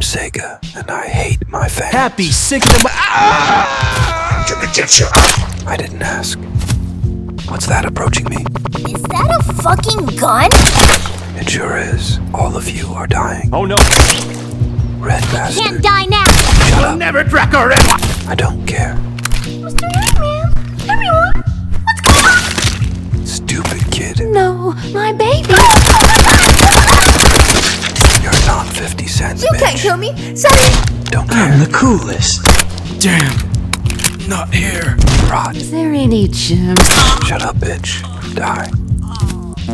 Sega, and I hate my fans. Happy 6th of I didn't ask. What's that approaching me? Is that a fucking gun? It sure is. All of you are dying. Oh no! Red bastard. Can't die now. Shut up. Never track our I don't care. Mr. Eggman, everyone, what's going on? Stupid kid. No, my baby. You're not 50 Cent, You bitch. can't kill me. Sorry. Don't care. I'm the coolest. Damn. Not here. Rot. Is there any gym? Shut up, bitch. Die.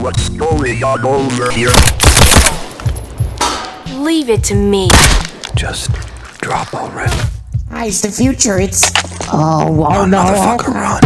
What's going on over here? Leave it to me. Just drop already. It's the future. It's. Oh, Run, no. motherfucker, run.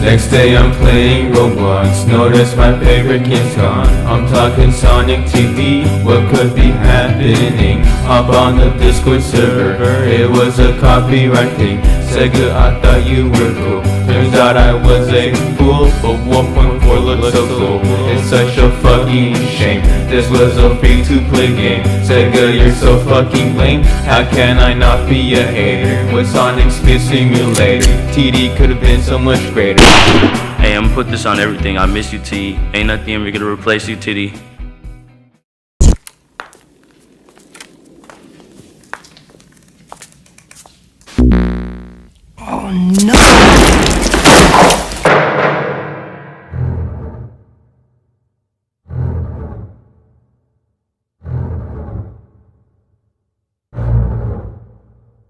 Next day I'm playing Roblox, notice my favorite game's gone. I'm talking Sonic TV, what could be happening? Hop on the Discord server, it was a copyright thing. Sega, I thought you were cool, turns out I was a fool. But 1.4 looks so cool, it's such a fucking shame. This was a free-to-play game, Sega, you're so fucking lame. How can I not be a hater with Sonic Speed Simulator? TD could've been so much greater. Hey, I'm gonna put this on everything. I miss you, T. Ain't nothing ever gonna replace you, Titty. Oh no!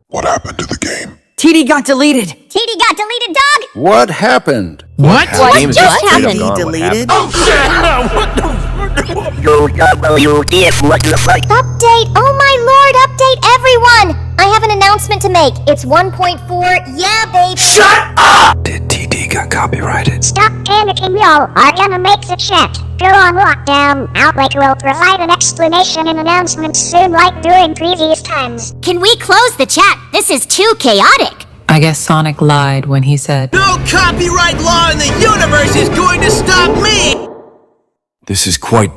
What happened to the game? TD got deleted. TD got deleted, dog. What happened? What? What just happened? Deleted. Oh shit! What the? What the fuck? Update! Oh my lord! Update everyone! I have an announcement to make. It's 1.4. Yeah, babe. Shut up! Did TD got copyrighted? Stop panicking, y'all. Are gonna make the chat go on lockdown. Outbreak will provide an explanation and announcements soon, like during previous times. Can we close the chat? This is too chaotic. I guess Sonic lied when he said, No copyright law in the universe is going to stop me! This is quite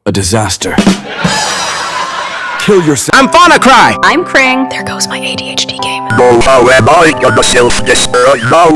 a disaster. Kill yourself. I'm Faunacry! I'm Kring. There goes my ADHD game. Oh, how am I gonna self-destruct now?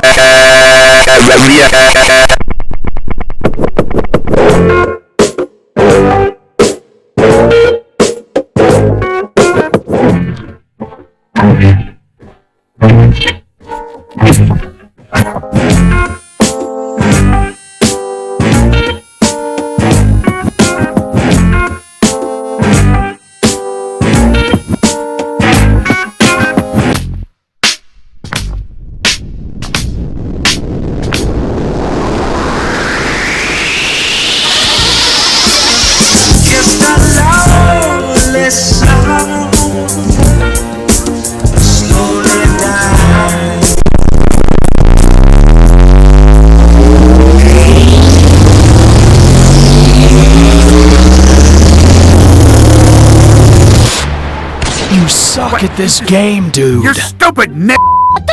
You suck at this game, dude. You're stupid, Nick!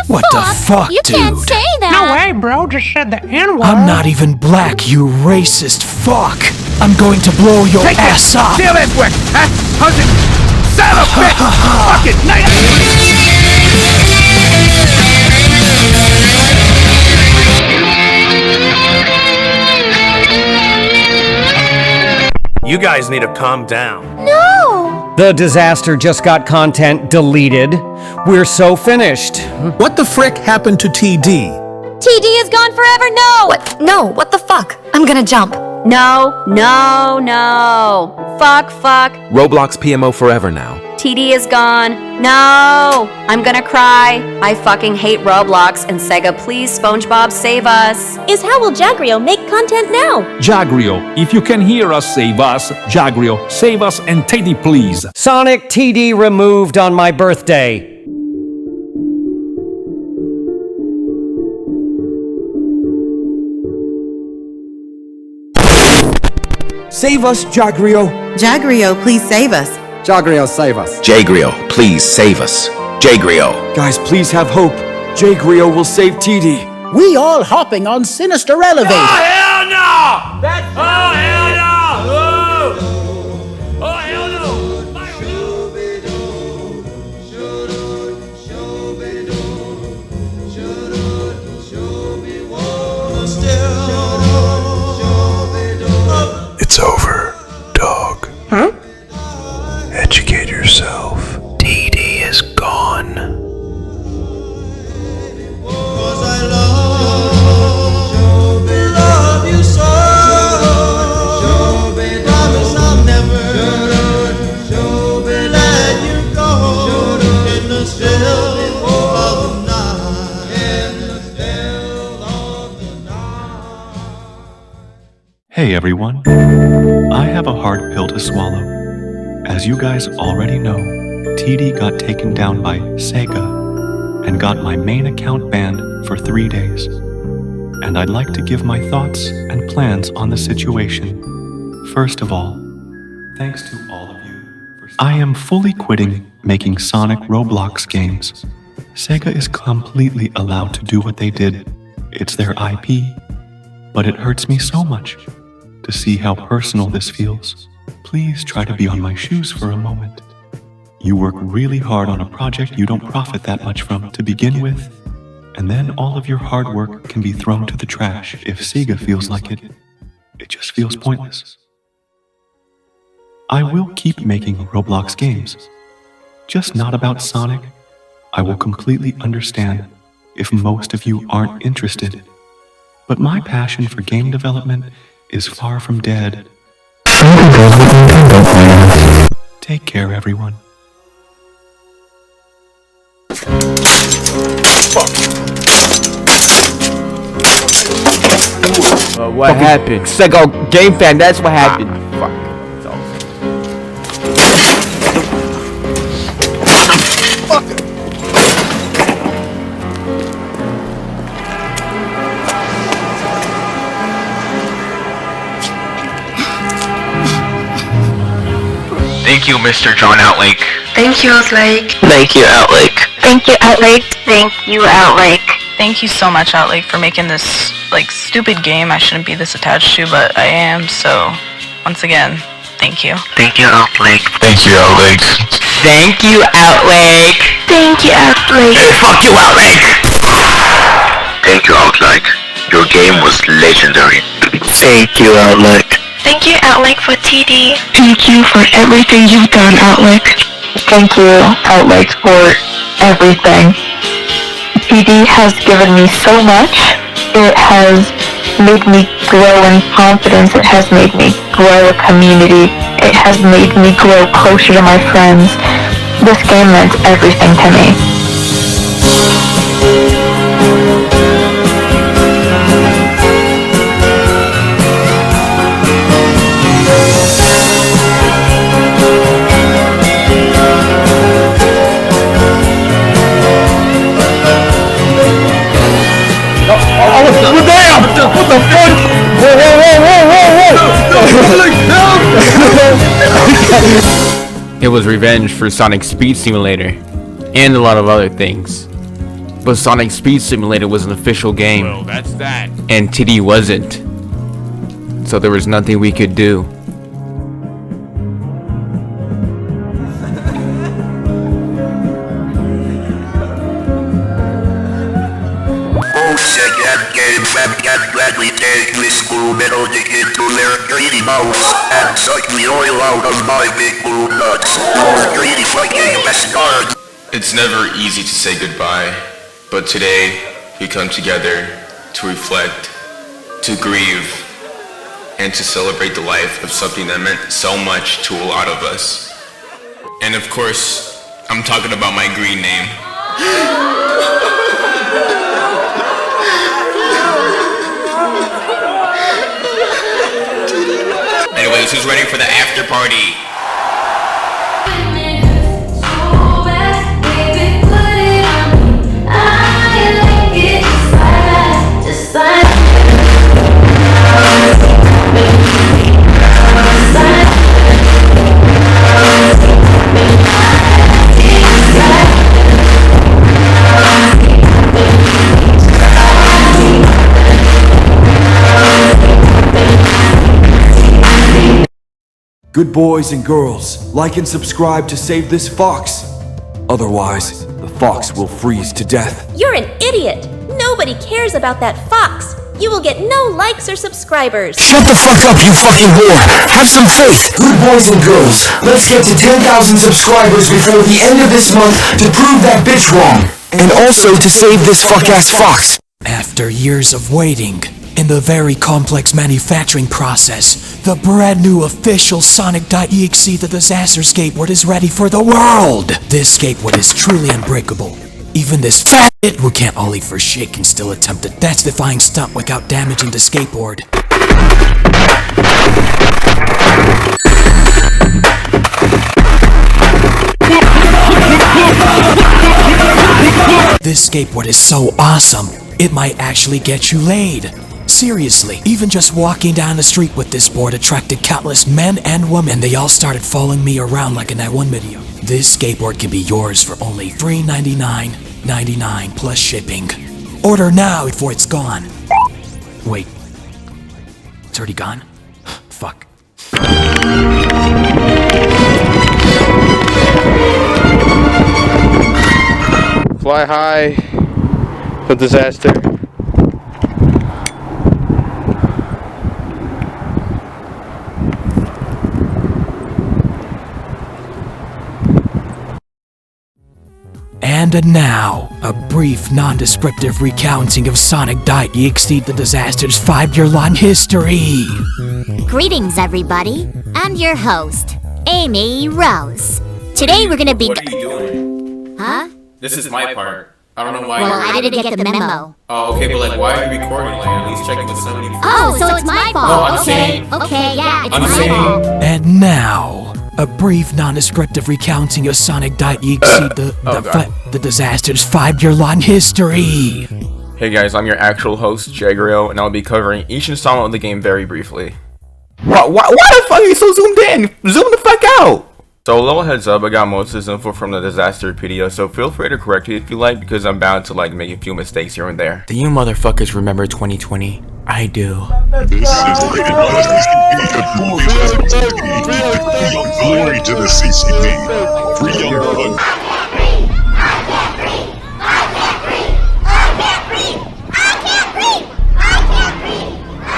What the fuck, You dude? can't say that. No way, bro. Just said the N-word. I'm not even black, you racist fuck. I'm going to blow your ass up. Steal it, Wick! Huh? How's it? Son of a bitch! Fucking night! You guys need to calm down. No. The disaster just got content deleted. We're so finished. What the frick happened to TD? TD is gone forever. No. What? No, what the fuck? I'm gonna jump. No, no, no. Fuck. Roblox PMO forever now. TD is gone. No. I'm gonna cry. I fucking hate Roblox, and Sega, please, SpongeBob, save us. Is how will Jagrio make content now? Jagrio, if you can hear us, save us. Jagrio, save us, and Teddy, please. Sonic TD removed on my birthday. Save us, Jagrio. Jagrio, please save us. Jagrio, save us. Jagrio, please save us. Jagrio. Guys, please have hope. Jagrio will save TD. We all hopping on sinister elevator. Oh, hell no! Oh, hell no! Hey everyone. I have a hard pill to swallow. As you guys already know, TD got taken down by Sega and got my main account banned for 3 days. And I'd like to give my thoughts and plans on the situation. First of all, thanks to all of you. I am fully quitting making Sonic Roblox games. Sega is completely allowed to do what they did. It's their IP. But it hurts me so much to see how personal this feels. Please try to be on my shoes for a moment. You work really hard on a project you don't profit that much from to begin with, and then all of your hard work can be thrown to the trash if Sega feels like it. It just feels pointless. I will keep making Roblox games, just not about Sonic. I will completely understand if most of you aren't interested, but my passion for game development is far from dead. Take care, everyone. What happened? Sega game fan, that's what happened. Fuck. Thank you, Mr. John Outlake. Thank you, Outlake. Thank you, Outlake. Thank you, Outlake. Thank you, Outlake. Thank you so much, Outlake, for making this, stupid game I shouldn't be this attached to, but I am, so, once again, thank you. Thank you, Outlake. Thank you, Outlake. Thank you, Outlake. Thank you, Outlake. Hey, fuck you, Outlake! Thank you, Outlake. Your game was legendary. Thank you, Outlake. Thank you, Outlake, for TD. Thank you for everything you've done, Outlake. Thank you, Outlake, for everything. TD has given me so much. It has made me grow in confidence. It has made me grow a community. It has made me grow closer to my friends. This game meant everything to me. What the fuck? It was revenge for Sonic Speed Simulator, and a lot of other things. But Sonic Speed Simulator was an official game. Well, that's that. And TD wasn't. So there was nothing we could do. Can gladly take this blue metal into their greedy mouths and suck the oil out of my big blue nuts. Your greedy fucking bastard. It's never easy to say goodbye, but today we come together to reflect, to grieve, and to celebrate the life of something that meant so much to a lot of us. And of course, I'm talking about my green name. Anyways, who's ready for the after party? Good boys and girls, like and subscribe to save this fox. Otherwise, the fox will freeze to death. You're an idiot! Nobody cares about that fox! You will get no likes or subscribers! Shut the fuck up, you fucking whore! Have some faith! Good boys and girls, let's get to 10,000 subscribers before the end of this month to prove that bitch wrong. And also to save this fuck-ass fox! After years of waiting, in the very complex manufacturing process, the brand new official Sonic.EXE The Disaster Skateboard is ready for the world! This skateboard is truly unbreakable. Even this fat bit who can't only for shit can still attempt a death-defying stunt without damaging the skateboard. This skateboard is so awesome, it might actually get you laid. Seriously, even just walking down the street with this board attracted countless men and women, and they all started following me around like in that one video. This skateboard can be yours for only $399.99 plus shipping. Order now before it's gone. Wait, it's already gone? Fuck. Fly high, the disaster. And now, a brief, non-descriptive recounting of Sonic.EXE the Disaster's 5-year-long history. Greetings, everybody. I'm your host, Amy Rose. Today we're gonna be. What are you doing? Huh? This is my part. I don't know why. Well, I didn't get the memo. Oh, okay, but like, why are you recording? Like, at least checking with somebody. Oh, so it's my fault. No, I'm okay. saying. Okay, yeah, it's I'm my saying. fault. And now, a brief, non-descriptive recounting of Sonic.EXE the Disaster's 5-year-long history. Hey guys, I'm your actual host, Jagrio, and I'll be covering each installment of the game very briefly. Why the fuck are you so zoomed in? Zoom the fuck out! So a little heads up, I got most of this info from the Disasterpedia, so feel free to correct me if you like, because I'm bound to like make a few mistakes here and there. Do you motherfuckers remember 2020? I do. This is glory to the CCP. Free young blood.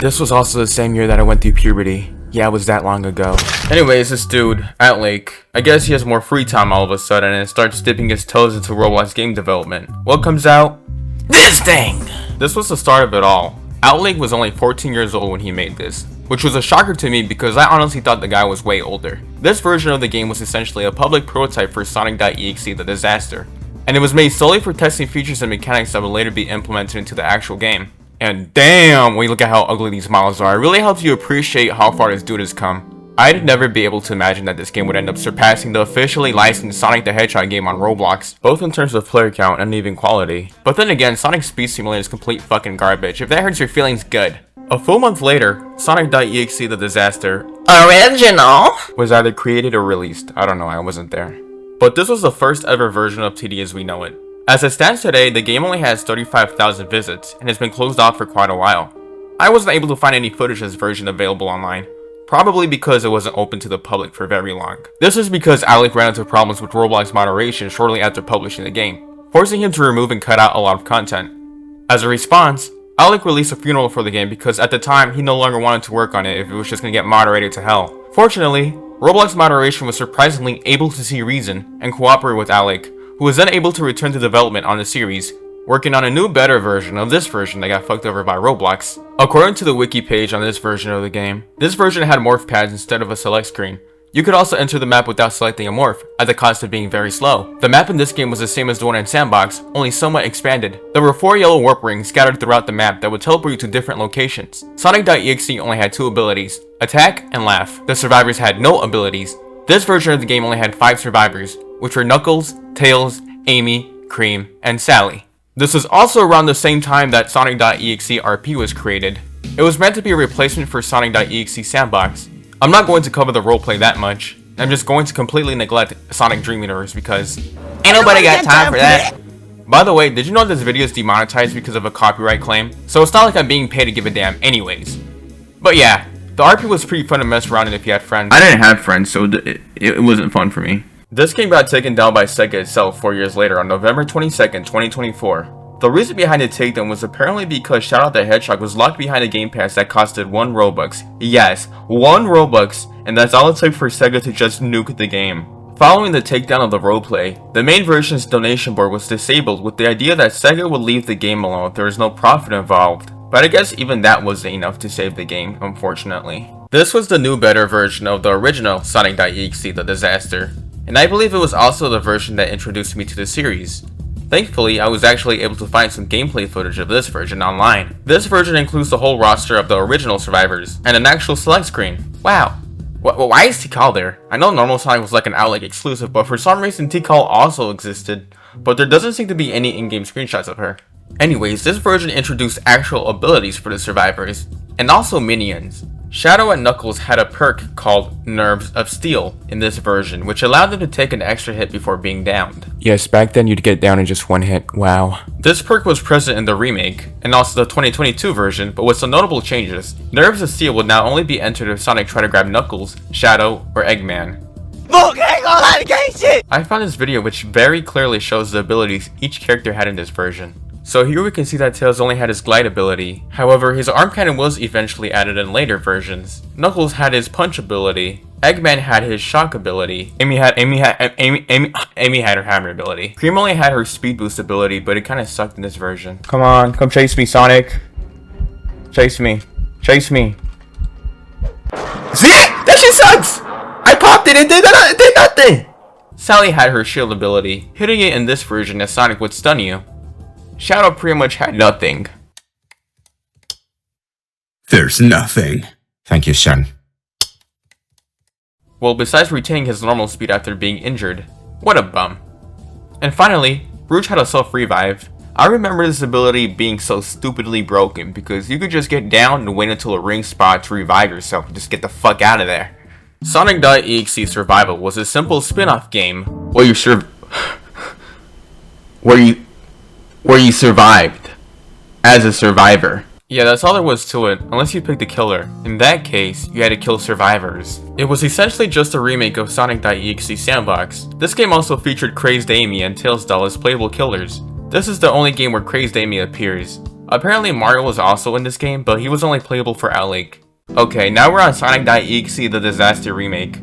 This was also the same year that I went through puberty. Yeah, it was that long ago. Anyways, this dude, at Lake, I guess he has more free time all of a sudden and starts dipping his toes into Roblox game development. What comes out? This thing! This was the start of it all. Outlake was only 14 years old when he made this, which was a shocker to me because I honestly thought the guy was way older. This version of the game was essentially a public prototype for Sonic.EXE the Disaster, and it was made solely for testing features and mechanics that would later be implemented into the actual game. And damn, when you look at how ugly these models are, it really helps you appreciate how far this dude has come. I'd never be able to imagine that this game would end up surpassing the officially licensed Sonic the Hedgehog game on Roblox, both in terms of player count and even quality. But then again, Sonic Speed Simulator is complete fucking garbage. If that hurts your feelings, good. A full month later, Sonic.EXE the Disaster Original was either created or released. I don't know, I wasn't there. But this was the first ever version of TD as we know it. As it stands today, the game only has 35,000 visits and has been closed off for quite a while. I wasn't able to find any footage of this version available online, probably because it wasn't open to the public for very long. This is because Alec ran into problems with Roblox moderation shortly after publishing the game, forcing him to remove and cut out a lot of content. As a response, Alec released a funeral for the game because at the time he no longer wanted to work on it if it was just going to get moderated to hell. Fortunately, Roblox moderation was surprisingly able to see reason and cooperate with Alec, who was then able to return to development on the series, working on a new better version of this version that got fucked over by Roblox. According to the wiki page on this version of the game, this version had morph pads instead of a select screen. You could also enter the map without selecting a morph, at the cost of being very slow. The map in this game was the same as the one in Sandbox, only somewhat expanded. There were 4 yellow warp rings scattered throughout the map that would teleport you to different locations. Sonic.EXE only had 2 abilities, attack and laugh. The survivors had no abilities. This version of the game only had 5 survivors, which were Knuckles, Tails, Amy, Cream, and Sally. This was also around the same time that Sonic.EXE RP was created. It was meant to be a replacement for Sonic.EXE Sandbox. I'm not going to cover the roleplay that much. I'm just going to completely neglect Sonic Dream Universe because ain't nobody got time for that. By the way, did you know this video is demonetized because of a copyright claim? So it's not like I'm being paid to give a damn anyways. But yeah, the RP was pretty fun to mess around in if you had friends. I didn't have friends, so it wasn't fun for me. This game got taken down by Sega itself 4 years later on November 22nd, 2024. The reason behind the takedown was apparently because Shout Out the Hedgehog was locked behind a game pass that costed 1 Robux. Yes, 1 Robux, and that's all it took for Sega to just nuke the game. Following the takedown of the roleplay, the main version's donation board was disabled with the idea that Sega would leave the game alone if there was no profit involved. But I guess even that wasn't enough to save the game, unfortunately. This was the new better version of the original Sonic.EXE the Disaster, and I believe it was also the version that introduced me to the series. Thankfully, I was actually able to find some gameplay footage of this version online. This version includes the whole roster of the original survivors, and an actual select screen. Wow. Why is Tikal there? I know normal Sonic was like an Outlet exclusive, but for some reason Tikal also existed, but there doesn't seem to be any in-game screenshots of her. Anyways, this version introduced actual abilities for the survivors, and also minions. Shadow and Knuckles had a perk called Nerves of Steel in this version, which allowed them to take an extra hit before being downed. Yes, back then you'd get down in just one hit. Wow. This perk was present in the remake, and also the 2022 version, but with some notable changes. Nerves of Steel would now only be entered if Sonic tried to grab Knuckles, Shadow, or Eggman. Look, hang on, I can't shit! I found this video which very clearly shows the abilities each character had in this version. So here we can see that Tails only had his glide ability. However, his arm cannon was eventually added in later versions. Knuckles had his punch ability. Eggman had his shock ability. Amy had her hammer ability. Cream only had her speed boost ability, but it kind of sucked in this version. Come on, come chase me, Sonic. Chase me. Chase me. See it? That shit sucks! I popped it, it did nothing! Sally had her shield ability. Hitting it in this version as Sonic would stun you. Shadow pretty much had nothing. There's nothing. Thank you, son. Well, besides retaining his normal speed after being injured. What a bum. And finally, Rouge had a self-revive. I remember this ability being so stupidly broken because you could just get down and wait until a ring spot to revive yourself and just get the fuck out of there. Sonic.EXE Survival was a simple spin-off game where you survived as a survivor. Yeah, that's all there was to it, unless you picked a killer. In that case, you had to kill survivors. It was essentially just a remake of Sonic.EXE Sandbox. This game also featured Crazed Amy and Tails Doll as playable killers. This is the only game where Crazed Amy appears. Apparently Mario was also in this game, but he was only playable for Outlake. Okay, now we're on Sonic.EXE The Disaster Remake.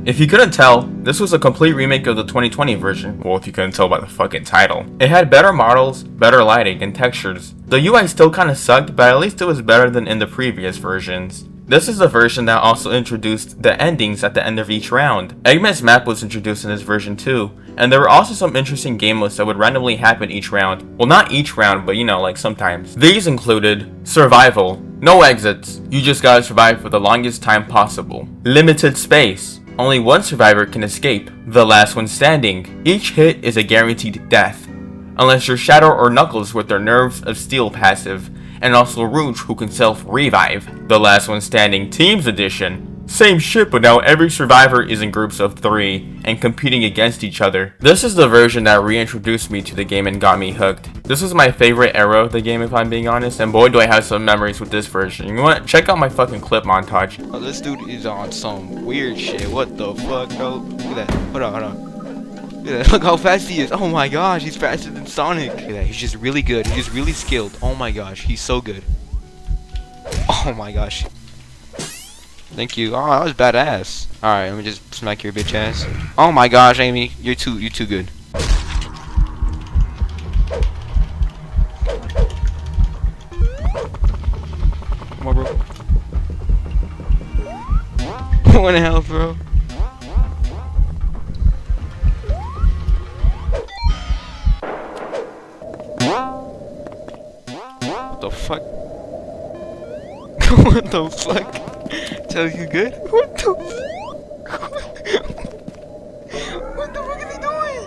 If you couldn't tell, this was a complete remake of the 2020 version. Well, if you couldn't tell by the fucking title. It had better models, better lighting, and textures. The UI still kinda sucked, but at least it was better than in the previous versions. This is the version that also introduced the endings at the end of each round. Eggman's map was introduced in this version too, and there were also some interesting game modes that would randomly happen each round. Well, not each round, but you know, like sometimes. These included Survival, no exits, you just gotta survive for the longest time possible. Limited space, only one survivor can escape. The last one standing, each hit is a guaranteed death. Unless you're Shadow or Knuckles with their Nerves of Steel passive, and also Rouge who can self-revive. The last one standing Teams Edition. Same shit, but now every survivor is in groups of 3 and competing against each other. This is the version that reintroduced me to the game and got me hooked. This was my favorite era of the game if I'm being honest, and boy do I have some memories with this version. You want to check out my fucking clip montage. Oh, this dude is on some weird shit. What the fuck, bro? Look at that. Hold on. Look how fast he is. Oh my gosh, he's faster than Sonic. Look at that. He's just really good. He's just really skilled. Oh my gosh, he's so good. Oh my gosh. Thank you. Oh, that was badass. Alright, let me just smack your bitch ass. Oh my gosh, Amy, you're too good. Come on, bro. What the hell, bro? What the fuck? What the fuck? Tell you good? What the fuck? What the fuck is he doing?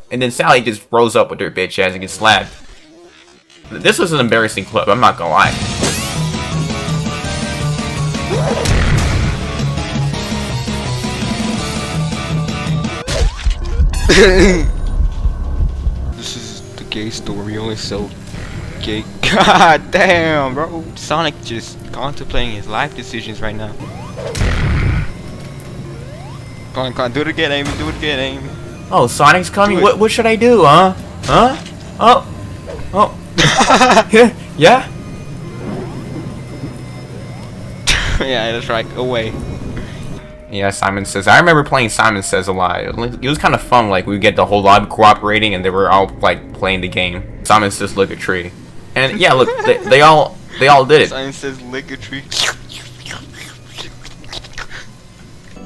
And then Sally just rose up with her bitch ass and gets slapped. This was an embarrassing clip, I'm not gonna lie. This is the gay store. We only sell gay. God damn, bro. Sonic just contemplating his life decisions right now. Come on, do it again, Amy. Do it again, Amy. Oh, Sonic's coming. What should I do, huh? Huh? Oh. Yeah. Yeah, that's right. Away. Yeah, Simon Says. I remember playing Simon Says a lot. It was kind of fun. Like we get the whole lobby cooperating, and they were all like playing the game. Simon Says lick a tree, and yeah, look, they all did it. Simon Says lick a tree.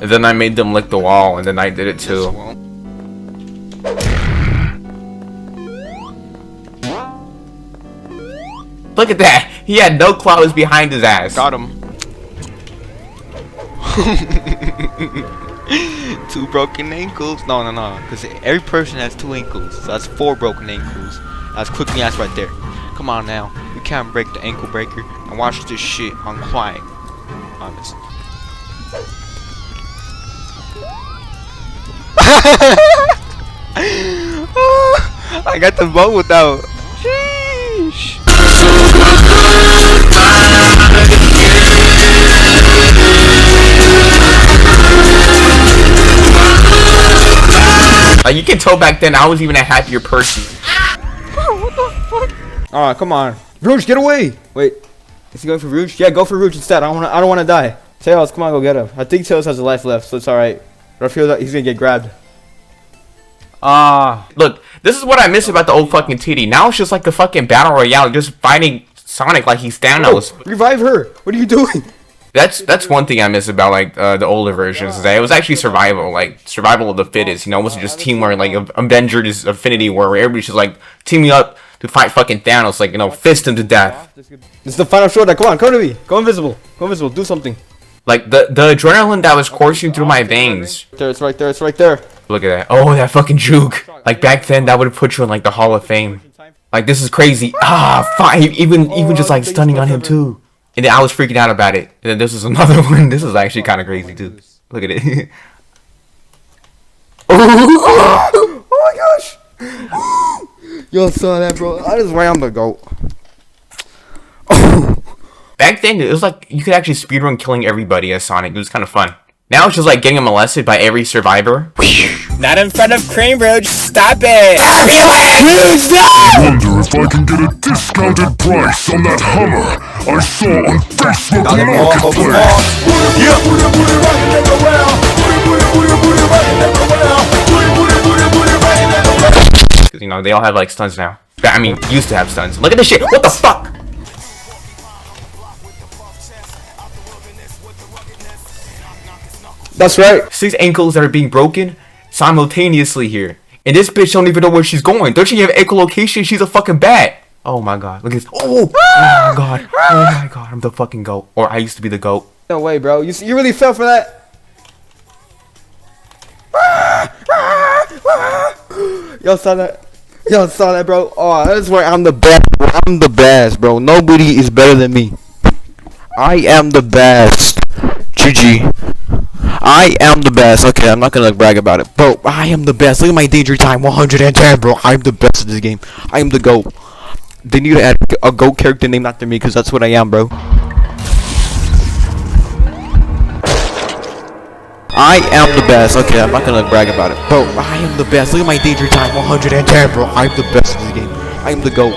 And then I made them lick the wall, and then I did it too. Look at that! He had no claws behind his ass. Got him. 2 broken ankles. No. Because every person has 2 ankles. So that's 4 broken ankles. That's quickly ass right there. Come on now. You can't break the ankle breaker. And watch this shit on quiet. Honest. I got the bow without. Sheesh. Like, you can tell back then I was even a happier person. What the fuck? Alright, come on. Rouge, get away! Wait. Is he going for Rouge? Yeah, go for Rouge instead. I don't wanna die. Tails, come on, go get him. I think Tails has a life left, so it's alright. But I feel that he's gonna get grabbed. Look, this is what I miss about the old fucking TD. Now it's just like the fucking battle royale, just fighting Sonic like he's Thanos. Oh, revive her! What are you doing? That's one thing I miss about like the older versions, is that it was actually survival, like survival of the fittest. You know, it wasn't just teamwork like Avengers Infinity War, where everybody's just like teaming up to fight fucking Thanos, like, you know, fist him to death. This is the final showdown. Come on, come to me. Go invisible. Go invisible. Do something. Like the adrenaline that was coursing through my veins. There, it's right there. It's right there. Look at that. Oh, that fucking juke. Like back then, that would have put you in like the Hall of Fame. Like, this is crazy. Fine. Even just like stunning on him too. And then I was freaking out about it. And then this is another one. This is actually kind of crazy too. Look at it. Oh my gosh. Yo, saw that, bro. I just ran the goat. Back then, it was like you could actually speedrun killing everybody as Sonic. It was kind of fun. Now it's just like getting molested by every survivor. Not in front of Crane Road, stop it! I wonder if I can get a discounted price on that Hummer I saw on Facebook Marketplace. Because, you know, they all have like stunts now. I mean, used to have stunts. Look at this shit! What the fuck? That's right. 6 ankles that are being broken simultaneously here. And this bitch don't even know where she's going. Don't she have echolocation? She's a fucking bat. Oh my god. Look at this. Oh my god. Oh my god. I'm the fucking goat. Or I used to be the goat. No way, bro. You really fell for that? Y'all saw that? Y'all saw that, bro? Oh, that's where I'm the best. I'm the best, bro. Nobody is better than me. I am the best. GG. I am the best. Okay, I'm not gonna brag about it. Bro, I am the best. Look at my danger time, 110, bro. I'm the best at this game. I am the GOAT. They need to add a GOAT character named after me, because that's what I am, bro. I am the best. Okay, I'm not gonna brag about it. Bro, I am the best. Look at my danger time, 110, bro. I'm the best at this game. I am the GOAT.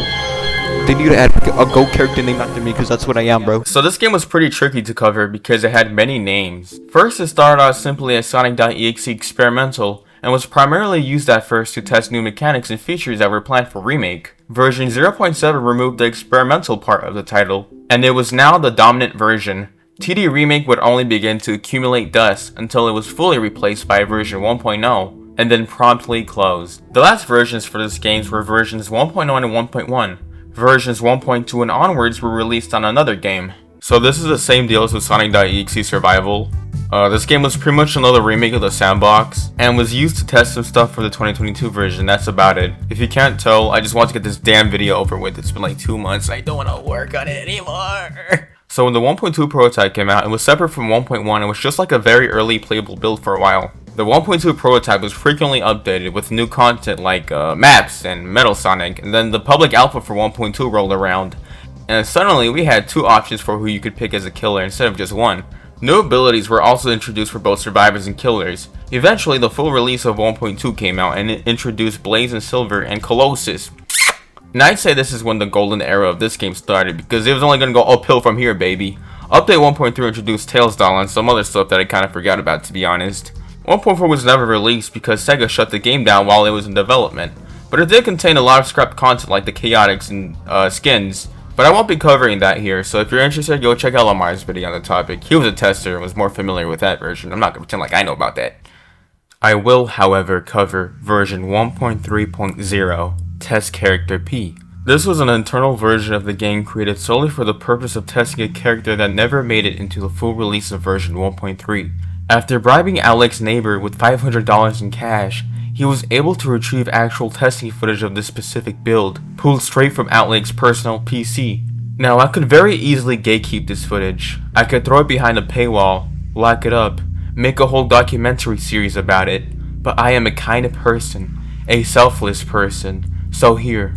They need to add a GOAT character named after me, because that's what I am, bro. So this game was pretty tricky to cover because it had many names. First, it started out simply as Sonic.EXE Experimental, and was primarily used at first to test new mechanics and features that were planned for Remake. Version 0.7 removed the experimental part of the title, and it was now the dominant version. TD Remake would only begin to accumulate dust until it was fully replaced by version 1.0, and then promptly closed. The last versions for this game were versions 1.0 and 1.1. Versions 1.2 and onwards were released on another game. So this is the same deal as with Sonic.EXE Survival. This game was pretty much another remake of the Sandbox, and was used to test some stuff for the 2022 version. That's about it. If you can't tell, I just want to get this damn video over with. It's been like 2 months. I don't want to work on it anymore. So when the 1.2 prototype came out, it was separate from 1.1 and was just like a very early playable build for a while. The 1.2 prototype was frequently updated with new content like maps and Metal Sonic, and then the public alpha for 1.2 rolled around, and suddenly we had 2 options for who you could pick as a killer instead of just 1. New abilities were also introduced for both survivors and killers. Eventually, the full release of 1.2 came out, and it introduced Blaze and Silver and Colossus. Now I'd say this is when the golden era of this game started, because it was only going to go uphill from here, baby. Update 1.3 introduced Tails Doll and some other stuff that I kind of forgot about, to be honest. 1.4 was never released because Sega shut the game down while it was in development, but it did contain a lot of scrapped content like the chaotics and skins, But I won't be covering that here, so if you're interested, go check out Lamar's video on the topic. He was a tester and was more familiar with that version. I'm not gonna pretend like I know about that. I will, however, cover version 1.3.0, Test Character P. This was an internal version of the game created solely for the purpose of testing a character that never made it into the full release of version 1.3. After bribing Alex's neighbor with $500 in cash, he was able to retrieve actual testing footage of this specific build, pulled straight from Alex's personal PC. Now, I could very easily gatekeep this footage. I could throw it behind a paywall, lock it up, make a whole documentary series about it, but I am a kind of person, a selfless person, so here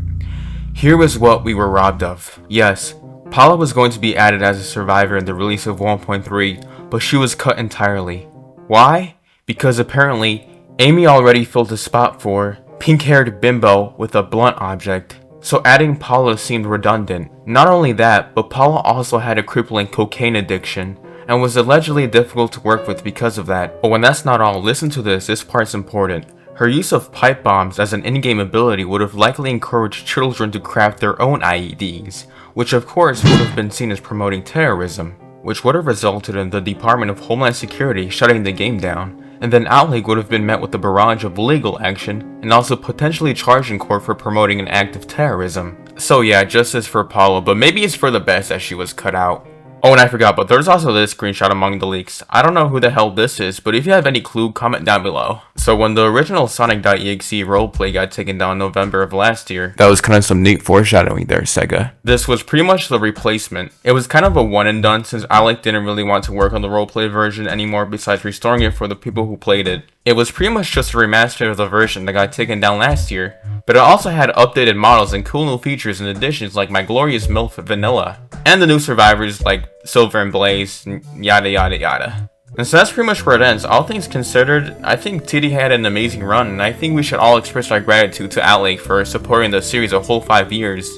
was what we were robbed of. Yes, Paula was going to be added as a survivor in the release of 1.3, but she was cut entirely. Why? Because apparently, Amy already filled a spot for pink-haired bimbo with a blunt object, so adding Paula seemed redundant. Not only that, but Paula also had a crippling cocaine addiction, and was allegedly difficult to work with because of that. But when that's not all, listen to this part's important. Her use of pipe bombs as an in-game ability would have likely encouraged children to craft their own IEDs, which of course would have been seen as promoting terrorism, which would have resulted in the Department of Homeland Security shutting the game down, and then Outleg would have been met with a barrage of legal action, and also potentially charged in court for promoting an act of terrorism. So yeah, justice for Paula, but maybe it's for the best that she was cut out. Oh, and I forgot, but there's also this screenshot among the leaks. I don't know who the hell this is, but if you have any clue, comment down below. So when the original Sonic.EXE roleplay got taken down in November of last year, that was kind of some neat foreshadowing there, Sega. This was pretty much the replacement. It was kind of a one and done since Alec didn't really want to work on the roleplay version anymore besides restoring it for the people who played it. It was pretty much just a remaster of the version that got taken down last year, but it also had updated models and cool new features and additions like My Glorious MILF Vanilla, and the new survivors like Silver and Blaze, and yada yada yada. And so that's pretty much where it ends. All things considered, I think TD had an amazing run, and I think we should all express our gratitude to Outleg for supporting the series a whole 5 years.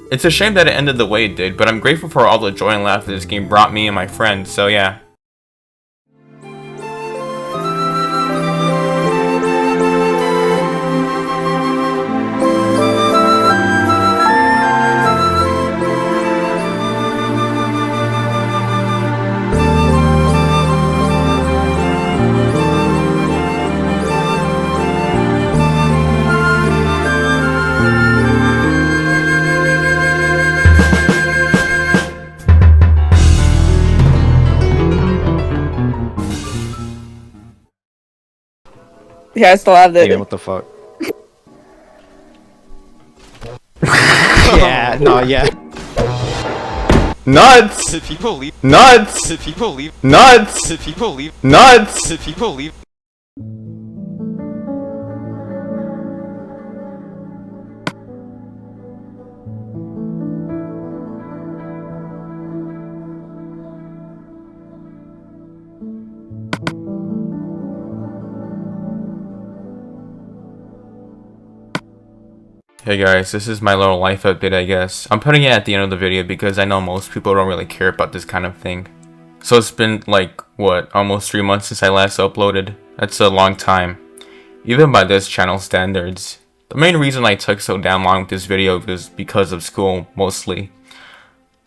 It's a shame that it ended the way it did, but I'm grateful for all the joy and laughter this game brought me and my friends, so yeah. Yeah, I still have the. Yeah, what the fuck? Yeah, no, yeah. Nuts! If people leave. Nuts! If people leave. Nuts! If people leave. Nuts! If people leave. Hey guys, this is my little life update, I guess. I'm putting it at the end of the video because I know most people don't really care about this kind of thing. So it's been like, what, almost 3 months since I last uploaded? That's a long time, even by this channel standards. The main reason I took so damn long with this video was because of school, mostly.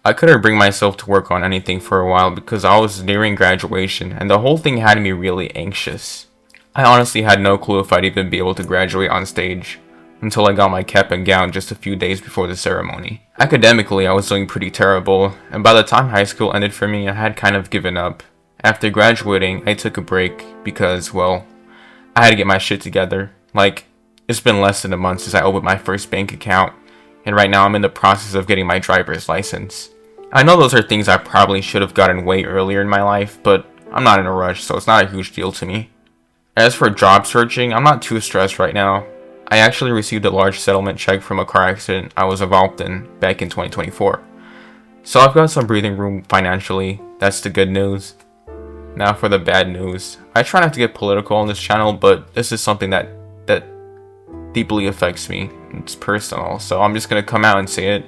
I couldn't bring myself to work on anything for a while because I was nearing graduation, and the whole thing had me really anxious. I honestly had no clue if I'd even be able to graduate on stage, until I got my cap and gown just a few days before the ceremony. Academically, I was doing pretty terrible, and by the time high school ended for me, I had kind of given up. After graduating, I took a break because, well, I had to get my shit together. Like, it's been less than a month since I opened my first bank account, and right now I'm in the process of getting my driver's license. I know those are things I probably should have gotten way earlier in my life, but I'm not in a rush, so it's not a huge deal to me. As for job searching, I'm not too stressed right now. I actually received a large settlement check from a car accident I was involved in back in 2024. So I've got some breathing room financially, that's the good news. Now for the bad news. I try not to get political on this channel, but this is something that deeply affects me. It's personal, so I'm just gonna come out and say it.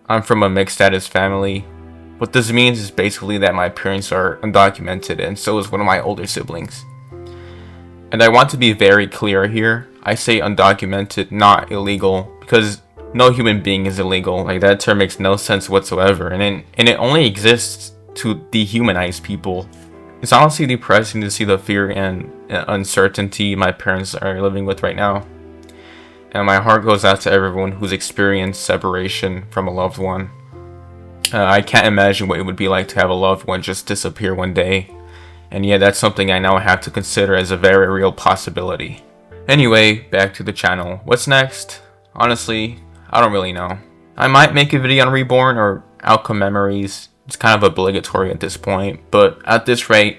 I'm from a mixed status family. What this means is basically that my parents are undocumented, and so is one of my older siblings. And I want to be very clear here. I say undocumented, not illegal, because no human being is illegal. Like, that term makes no sense whatsoever, and it only exists to dehumanize people. It's honestly depressing to see the fear and uncertainty my parents are living with right now. And my heart goes out to everyone who's experienced separation from a loved one. I can't imagine what it would be like to have a loved one just disappear one day. And yeah, that's something I now have to consider as a very real possibility. Anyway, back to the channel. What's next? Honestly, I don't really know. I might make a video on Reborn or Outcome Memories. It's kind of obligatory at this point, but at this rate,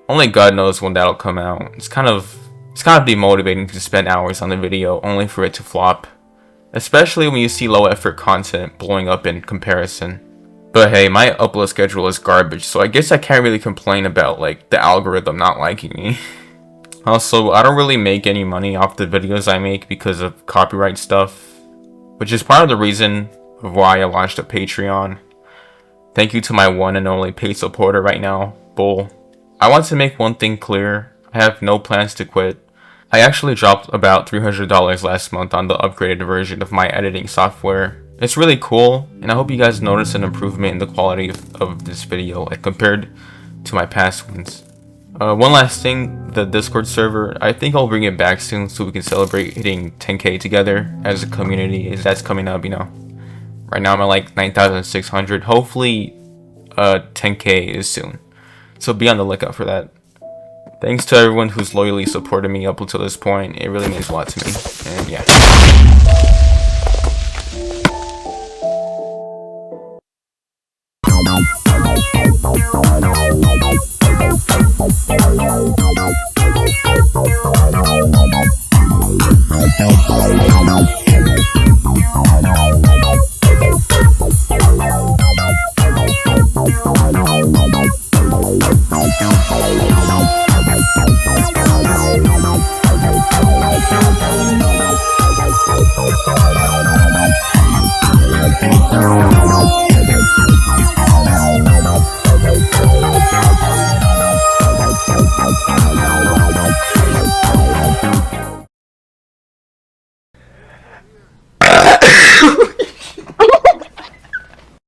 only God knows when that'll come out. It's kind of demotivating to spend hours on the video only for it to flop, especially when you see low effort content blowing up in comparison. But hey, my upload schedule is garbage, so I guess I can't really complain about like the algorithm not liking me. Also, I don't really make any money off the videos I make because of copyright stuff, which is part of the reason of why I launched a Patreon. Thank you to my one and only paid supporter right now, Bull. I want to make one thing clear. I have no plans to quit. I actually dropped about $300 last month on the upgraded version of my editing software. It's really cool, and I hope you guys notice an improvement in the quality of this video like compared to my past ones. One last thing, the Discord server, I think I'll bring it back soon so we can celebrate hitting 10k together as a community. That's coming up, you know. Right now I'm at like 9,600. Hopefully 10k is soon. So be on the lookout for that. Thanks to everyone who's loyally supported me up until this point. It really means a lot to me. And yeah. Thank you.